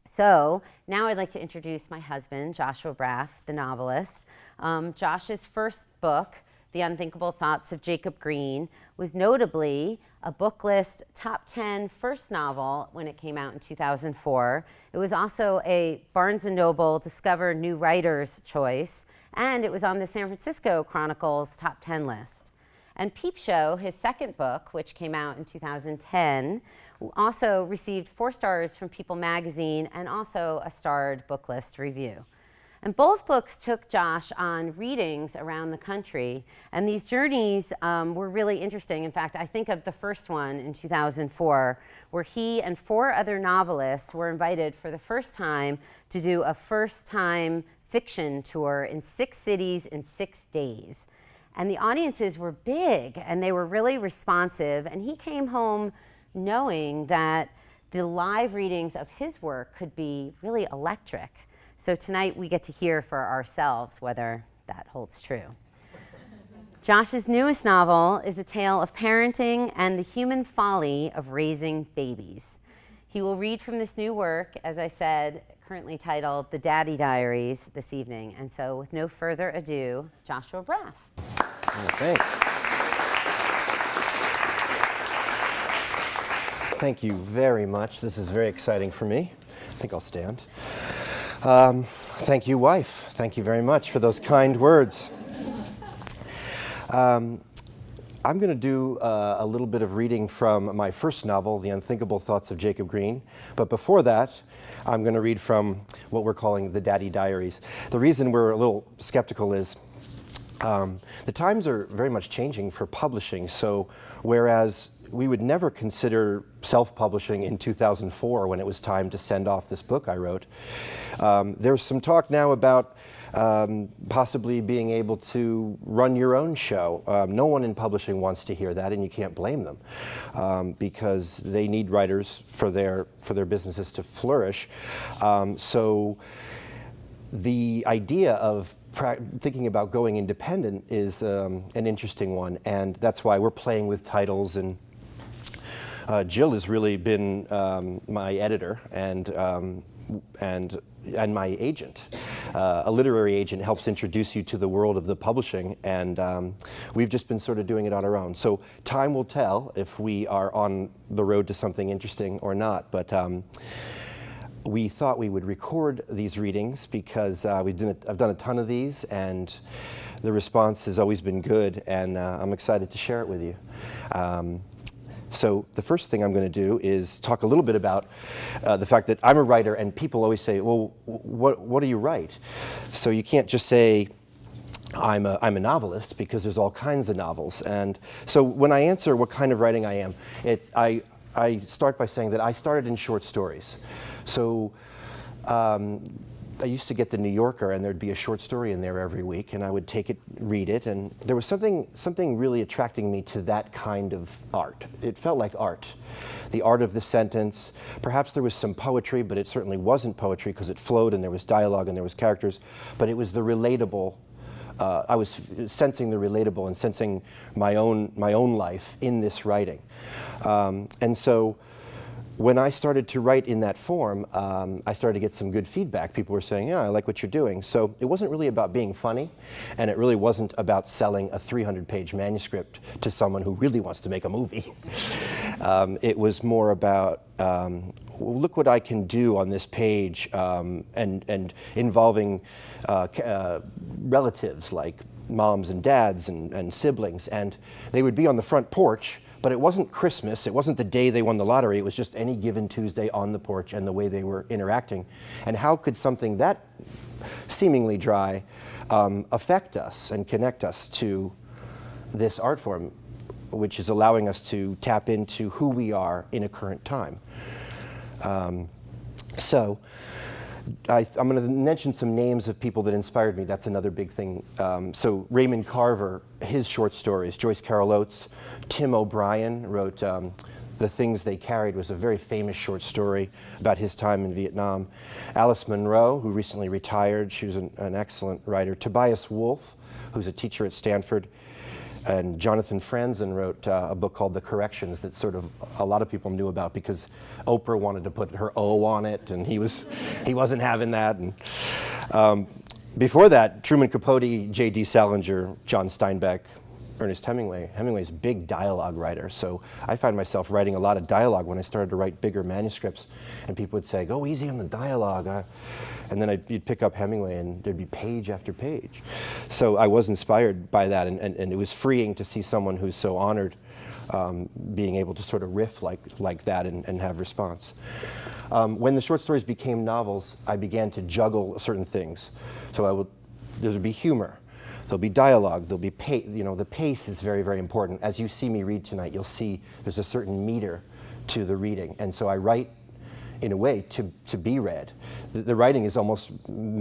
So now I'd like to introduce my husband, Joshua Braff, the novelist. Josh's first book, The Unthinkable Thoughts of Jacob Green, was notably a book list top 10 first novel when it came out in 2004. It was also a Barnes & Noble Discover New Writers choice, and it was on the San Francisco Chronicle's top 10 list. And Peep Show, his second book, which came out in 2010, also received 4 stars from People magazine and also a starred book list review. And both books took Josh on readings around the country, and these journeys were really interesting. In fact, I think of the first one in 2004, where he and 4 other novelists were invited for the first time to do a first-time fiction tour in 6 cities in 6 days. And the audiences were big, and they were really responsive, and he came home knowing that the live readings of his work could be really electric. So tonight we get to hear for ourselves whether that holds true. Josh's newest novel is a tale of parenting and the human folly of raising babies. He will read from this new work, as I said, currently titled The Diaries, this evening. And so with no further ado, Joshua Braff. Oh, thanks. Thank you very much. This is very exciting for me. I think I'll stand. Thank you, wife. Thank you very much for those kind words. I'm going to do a little bit of reading from my first novel, The Unthinkable Thoughts of Jacob Green. But before that, I'm going to read from what we're calling the Diaries. The reason we're a little skeptical is the times are very much changing for publishing. So whereas we would never consider self-publishing in 2004 when it was time to send off this book I wrote, there's some talk now about possibly being able to run your own show. No one in publishing wants to hear that, and you can't blame them because they need writers for their businesses to flourish. So the idea of thinking about going independent is an interesting one, and that's why we're playing with titles. And Jill has really been my editor and my agent. A literary agent helps introduce you to the world of the publishing, and we've just been sort of doing it on our own. So time will tell if we are on the road to something interesting or not. But we thought we would record these readings because I've done a ton of these, and the response has always been good, and I'm excited to share it with you. So the first thing I'm going to do is talk a little bit about the fact that I'm a writer, and people always say, well, what do you write? So you can't just say, I'm a novelist, because there's all kinds of novels. And so when I answer what kind of writing I am, I start by saying that I started in short stories. So I used to get the New Yorker, and there'd be a short story in there every week, and I would take it, read it, and there was something really attracting me to that kind of art. It felt like art. The art of the sentence. Perhaps there was some poetry, but it certainly wasn't poetry because it flowed and there was dialogue and there was characters, but it was the relatable. I was sensing the relatable and sensing my own life in this writing. And so when I started to write in that form, I started to get some good feedback. People were saying, yeah, I like what you're doing. So it wasn't really about being funny, and it really wasn't about selling a 300-page manuscript to someone who really wants to make a movie. It was more about, well, look what I can do on this page, and involving relatives like moms and dads and siblings, and they would be on the front porch. But it wasn't Christmas, it wasn't the day they won the lottery, it was just any given Tuesday on the porch and the way they were interacting. And how could something that seemingly dry affect us and connect us to this art form, which is allowing us to tap into who we are in a current time. So I'm going to mention some names of people that inspired me. That's another big thing. So Raymond Carver, his short stories, Joyce Carol Oates, Tim O'Brien wrote The Things They Carried, was a very famous short story about his time in Vietnam. Alice Munro, who recently retired, she was an excellent writer. Tobias Wolff, who's a teacher at Stanford. And Jonathan Franzen wrote a book called The Corrections that sort of a lot of people knew about because Oprah wanted to put her O on it, and he wasn't having that. And before that, Truman Capote, J.D. Salinger, John Steinbeck, Ernest Hemingway. Hemingway's a big dialogue writer, so I find myself writing a lot of dialogue when I started to write bigger manuscripts, and people would say, "Go easy on the dialogue," and then you'd pick up Hemingway, and there'd be page after page. So I was inspired by that, and it was freeing to see someone who's so honored being able to sort of riff like that and have response. When the short stories became novels, I began to juggle certain things. So there would be humor. There'll be dialogue, there'll be the pace is very, very important. As you see me read tonight, you'll see there's a certain meter to the reading. And so I write, in a way, to be read. The writing is almost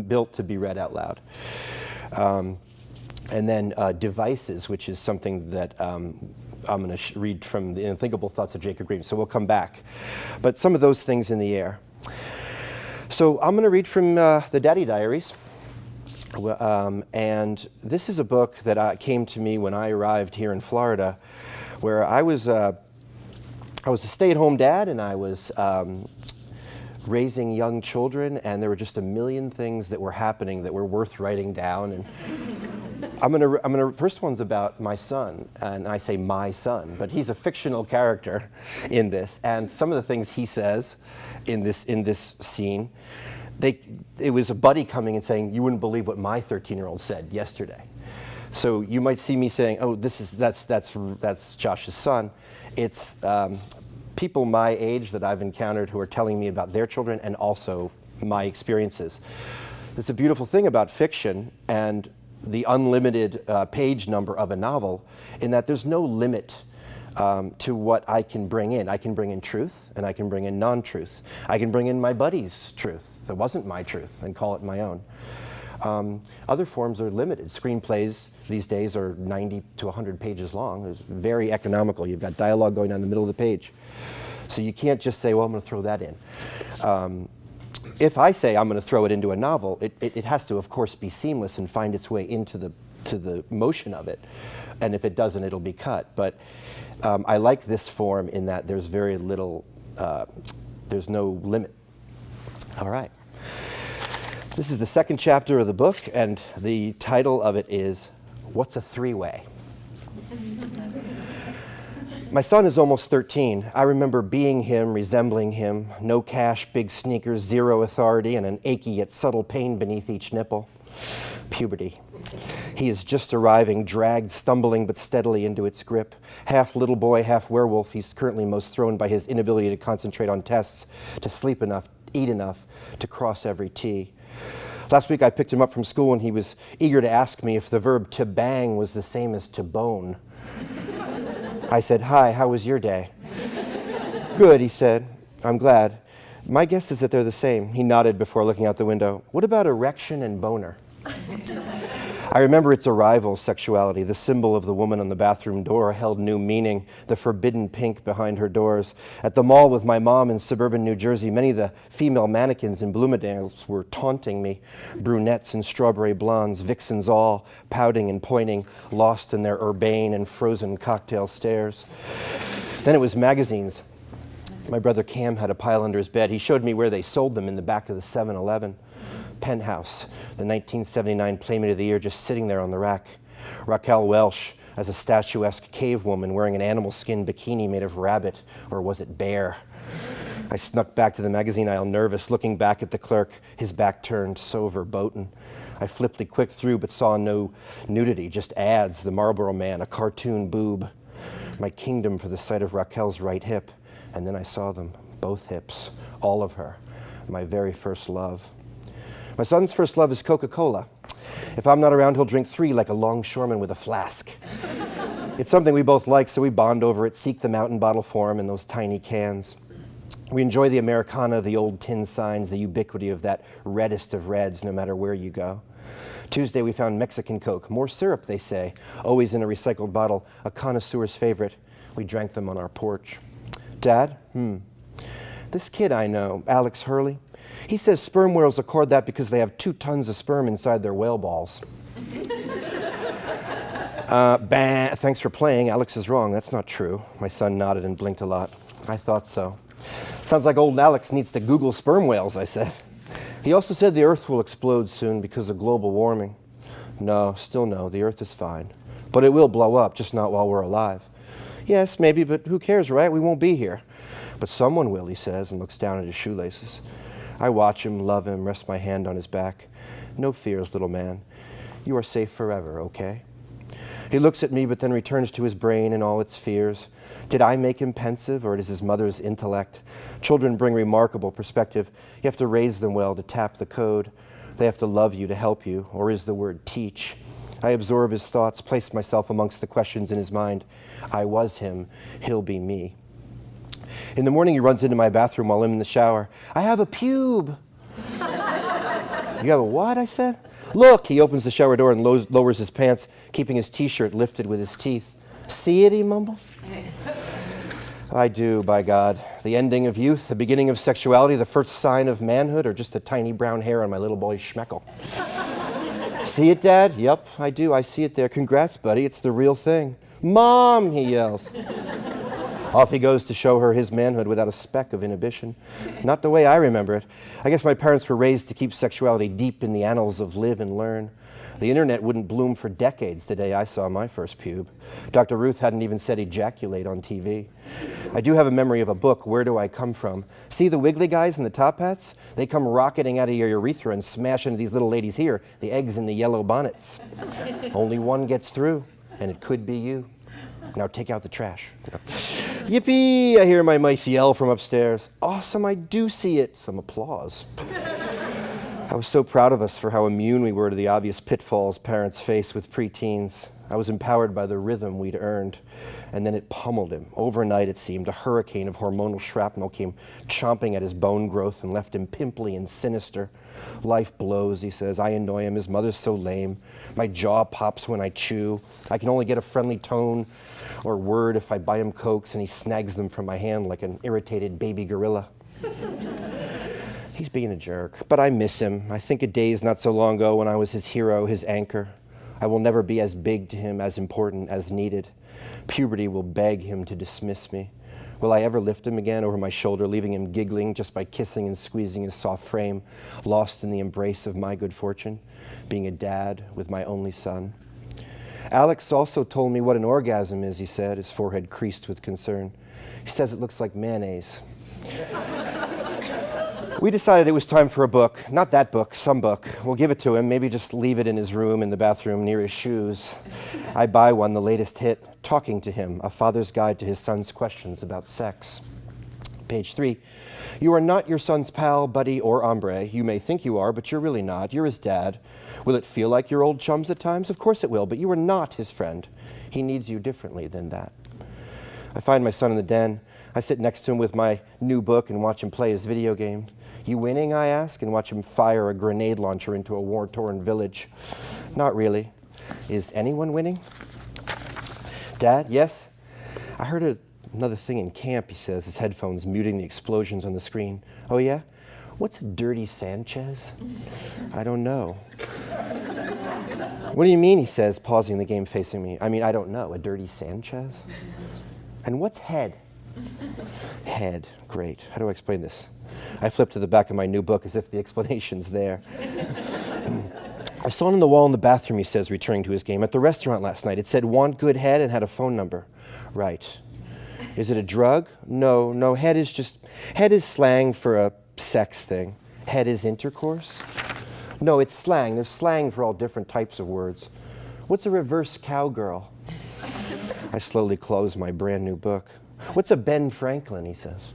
built to be read out loud. And then devices, which is something that I'm going to read from the Unthinkable Thoughts of Jacob Green. So we'll come back. But some of those things in the air. So I'm going to read from the Daddy Diaries. And this is a book that came to me when I arrived here in Florida, where I was a stay-at-home dad, and I was raising young children, and there were just a million things that were happening that were worth writing down. And first one's about my son, and I say my son, but he's a fictional character in this, and some of the things he says in this scene. It was a buddy coming and saying, "You wouldn't believe what my 13-year-old said yesterday." So you might see me saying, "Oh, that's Josh's son." It's people my age that I've encountered who are telling me about their children and also my experiences. It's a beautiful thing about fiction and the unlimited page number of a novel, in that there's no limit to what I can bring in. I can bring in truth, and I can bring in non-truth. I can bring in my buddy's truth that wasn't my truth and call it my own. Other forms are limited. Screenplays these days are 90 to 100 pages long. It's very economical. You've got dialogue going down the middle of the page. So you can't just say, well, I'm going to throw that in. If I say I'm going to throw it into a novel, it has to, of course, be seamless and find its way into the motion of it. And if it doesn't, it'll be cut. But I like this form in that there's very little, there's no limit. All right. This is the second chapter of the book, and the title of it is, What's a Three-Way? My son is almost 13. I remember being him, resembling him. No cash, big sneakers, zero authority, and an achy yet subtle pain beneath each nipple. Puberty. He is just arriving, dragged, stumbling but steadily into its grip. Half little boy, half werewolf, he's currently most thrown by his inability to concentrate on tests, to sleep enough, eat enough, to cross every T. Last week I picked him up from school and he was eager to ask me if the verb to bang was the same as to bone. I said, "Hi, how was your day?" "Good," he said. "I'm glad. My guess is that they're the same." He nodded before looking out the window. "What about erection and boner?" I remember its arrival, sexuality. The symbol of the woman on the bathroom door held new meaning, the forbidden pink behind her doors. At the mall with my mom in suburban New Jersey, many of the female mannequins in Bloomingdale's were taunting me. Brunettes and strawberry blondes, vixens all, pouting and pointing, lost in their urbane and frozen cocktail stares. Then it was magazines. My brother Cam had a pile under his bed. He showed me where they sold them in the back of the 7-Eleven. Penthouse, the 1979 Playmate of the Year, just sitting there on the rack. Raquel Welch as a statuesque cave woman wearing an animal skin bikini made of rabbit, or was it bear? I snuck back to the magazine aisle, nervous, looking back at the clerk, his back turned, so verboten. I flipped it quick through, but saw no nudity, just ads, the Marlboro Man, a cartoon boob. My kingdom for the sight of Raquel's right hip. And then I saw them, both hips, all of her, my very first love. My son's first love is Coca-Cola. If I'm not around, he'll drink 3 like a longshoreman with a flask. It's something we both like, so we bond over it, seek them out in bottle form in those tiny cans. We enjoy the Americana, the old tin signs, the ubiquity of that reddest of reds, no matter where you go. Tuesday, we found Mexican Coke. More syrup, they say, always in a recycled bottle, a connoisseur's favorite. We drank them on our porch. Dad? This kid I know, Alex Hurley, he says sperm whales accord that because they have 2 tons of sperm inside their whale balls. Thanks for playing. Alex is wrong. That's not true. My son nodded and blinked a lot. I thought so. Sounds like old Alex needs to Google sperm whales, I said. He also said the Earth will explode soon because of global warming. No, still no. The Earth is fine. But it will blow up, just not while we're alive. Yes, maybe, but who cares, right? We won't be here. But someone will, he says, and looks down at his shoelaces. I watch him, love him, rest my hand on his back. No fears, little man. You are safe forever, okay? He looks at me, but then returns to his brain and all its fears. Did I make him pensive, or it is his mother's intellect? Children bring remarkable perspective. You have to raise them well to tap the code. They have to love you to help you, or is the word teach? I absorb his thoughts, place myself amongst the questions in his mind. I was him, he'll be me. In the morning, he runs into my bathroom while I'm in the shower. I have a pube. You have a what, I said? Look, he opens the shower door and lowers his pants, keeping his t-shirt lifted with his teeth. See it, he mumbles. I do, by God. The ending of youth, the beginning of sexuality, the first sign of manhood, or just a tiny brown hair on my little boy's schmeckle. See it, Dad? Yep, I do. I see it there. Congrats, buddy. It's the real thing. Mom, he yells. Off he goes to show her his manhood without a speck of inhibition. Not the way I remember it. I guess my parents were raised to keep sexuality deep in the annals of live and learn. The internet wouldn't bloom for decades the day I saw my first pube. Dr. Ruth hadn't even said ejaculate on TV. I do have a memory of a book, Where Do I Come From? See the wiggly guys in the top hats? They come rocketing out of your urethra and smash into these little ladies here, the eggs in the yellow bonnets. Only one gets through, and it could be you. Now take out the trash. Yippee! I hear my wife yell from upstairs. Awesome, I do see it. Some applause. I was so proud of us for how immune we were to the obvious pitfalls parents face with preteens. I was empowered by the rhythm we'd earned, and then it pummeled him. Overnight, it seemed, a hurricane of hormonal shrapnel came chomping at his bone growth and left him pimply and sinister. Life blows, he says. I annoy him. His mother's so lame. My jaw pops when I chew. I can only get a friendly tone or word if I buy him Cokes, and he snags them from my hand like an irritated baby gorilla. He's being a jerk, but I miss him. I think of days not so long ago when I was his hero, his anchor. I will never be as big to him, as important, as needed. Puberty will beg him to dismiss me. Will I ever lift him again over my shoulder, leaving him giggling just by kissing and squeezing his soft frame, lost in the embrace of my good fortune, being a dad with my only son? Alex also told me what an orgasm is, he said, his forehead creased with concern. He says it looks like mayonnaise. We decided it was time for a book. Not that book, some book. We'll give it to him, maybe just leave it in his room in the bathroom near his shoes. I buy one, the latest hit, Talking to Him, a father's guide to his son's questions about sex. Page 3. You are not your son's pal, buddy, or hombre. You may think you are, but you're really not. You're his dad. Will it feel like you're old chums at times? Of course it will, but you are not his friend. He needs you differently than that. I find my son in the den. I sit next to him with my new book and watch him play his video game. You winning, I ask, and watch him fire a grenade launcher into a war-torn village. Not really. Is anyone winning? Dad, yes? I heard another thing in camp, he says, his headphones muting the explosions on the screen. Oh yeah? What's a dirty Sanchez? I don't know. What do you mean, he says, pausing the game facing me. I mean, I don't know. A dirty Sanchez? And what's head? Head. Great. How do I explain this? I flip to the back of my new book as if the explanation's there. I saw it on the wall in the bathroom, he says, returning to his game. At the restaurant last night, it said, want good head, and had a phone number. Right. Is it a drug? No, head is slang for a sex thing. Head is intercourse? No, it's slang. There's slang for all different types of words. What's a reverse cowgirl? I slowly close my brand new book. What's a Ben Franklin, he says.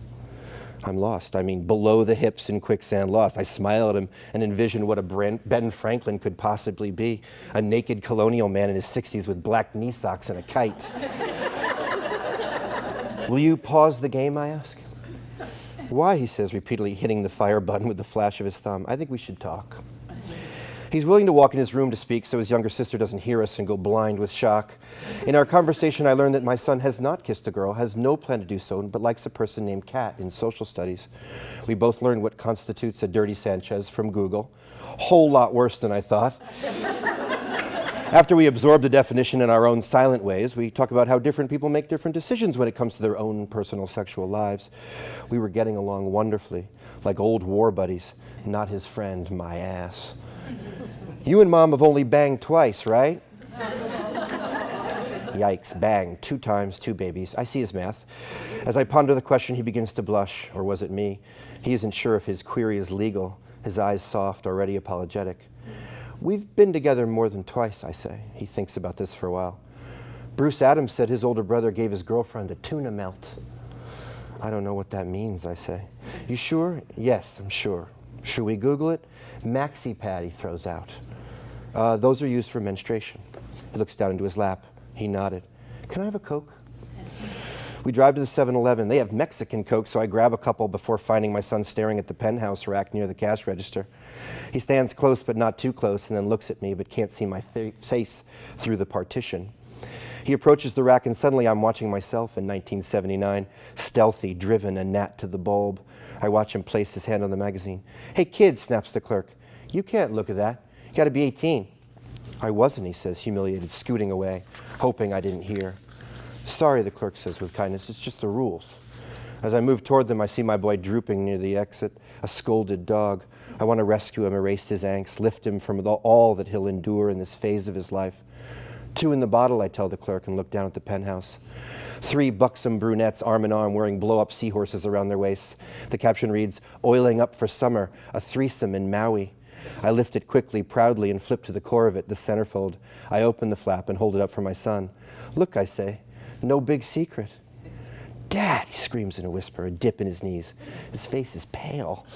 I'm lost. I mean, below the hips in quicksand lost. I smile at him and envision what a Ben Franklin could possibly be. A naked colonial man in his 60s with black knee socks and a kite. Will you pause the game, I ask? Why, he says, repeatedly hitting the fire button with the flash of his thumb. I think we should talk. He's willing to walk in his room to speak so his younger sister doesn't hear us and go blind with shock. In our conversation, I learned that my son has not kissed a girl, has no plan to do so, but likes a person named Kat in social studies. We both learned what constitutes a dirty Sanchez from Google. Whole lot worse than I thought. After we absorb the definition in our own silent ways, we talk about how different people make different decisions when it comes to their own personal sexual lives. We were getting along wonderfully, like old war buddies, not his friend, my ass. You and Mom have only banged twice, right? Yikes, bang, 2 times, 2 babies. I see his math. As I ponder the question, he begins to blush, or was it me? He isn't sure if his query is legal, his eyes soft, already apologetic. We've been together more than twice, I say. He thinks about this for a while. Bruce Adams said his older brother gave his girlfriend a tuna melt. I don't know what that means, I say. You sure? Yes, I'm sure. Should we Google it? Maxi pad, he throws out. Those are used for menstruation. He looks down into his lap. He nodded. Can I have a Coke? We drive to the 7-Eleven. They have Mexican Coke, so I grab a couple before finding my son staring at the penthouse rack near the cash register. He stands close, but not too close, and then looks at me, but can't see my face through the partition. He approaches the rack, and suddenly I'm watching myself in 1979, stealthy, driven, a gnat to the bulb. I watch him place his hand on the magazine. Hey, kid, snaps the clerk. You can't look at that. You gotta be 18. I wasn't, he says, humiliated, scooting away, hoping I didn't hear. Sorry, the clerk says with kindness, it's just the rules. As I move toward them, I see my boy drooping near the exit, a scolded dog. I want to rescue him, erase his angst, lift him from all that he'll endure in this phase of his life. 2 in the bottle, I tell the clerk, and look down at the penthouse. 3 buxom brunettes, arm in arm, wearing blow-up seahorses around their waists. The caption reads, "Oiling up for summer, a threesome in Maui." I lift it quickly, proudly, and flip to the core of it, the centerfold. I open the flap and hold it up for my son. Look, I say, no big secret. Dad, he screams in a whisper, a dip in his knees. His face is pale.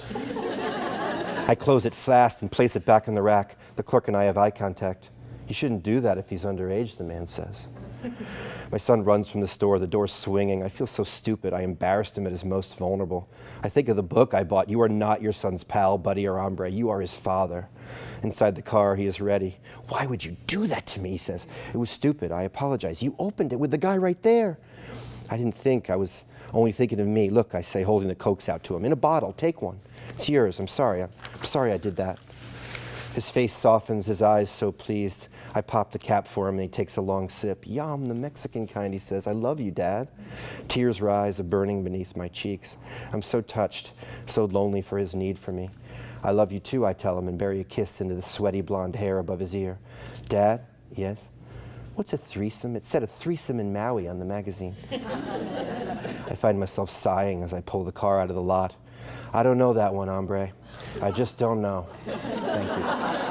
I close it fast and place it back on the rack. The clerk and I have eye contact. You shouldn't do that if he's underage, the man says. My son runs from the store, the door swinging. I feel so stupid. I embarrassed him at his most vulnerable. I think of the book I bought. You are not your son's pal, buddy, or hombre. You are his father. Inside the car, he is ready. Why would you do that to me, he says. It was stupid. I apologize. You opened it with the guy right there. I didn't think. I was only thinking of me. Look, I say, holding the Cokes out to him. In a bottle. Take one. It's yours. I'm sorry. I'm sorry I did that. His face softens, his eyes so pleased. I pop the cap for him and he takes a long sip. Yum, the Mexican kind, he says. I love you, Dad. Tears rise, a burning beneath my cheeks. I'm so touched, so lonely for his need for me. I love you too, I tell him, and bury a kiss into the sweaty blonde hair above his ear. Dad? Yes? What's a threesome? It said a threesome in Maui on the magazine. I find myself sighing as I pull the car out of the lot. I don't know that one, hombre. I just don't know. Thank you.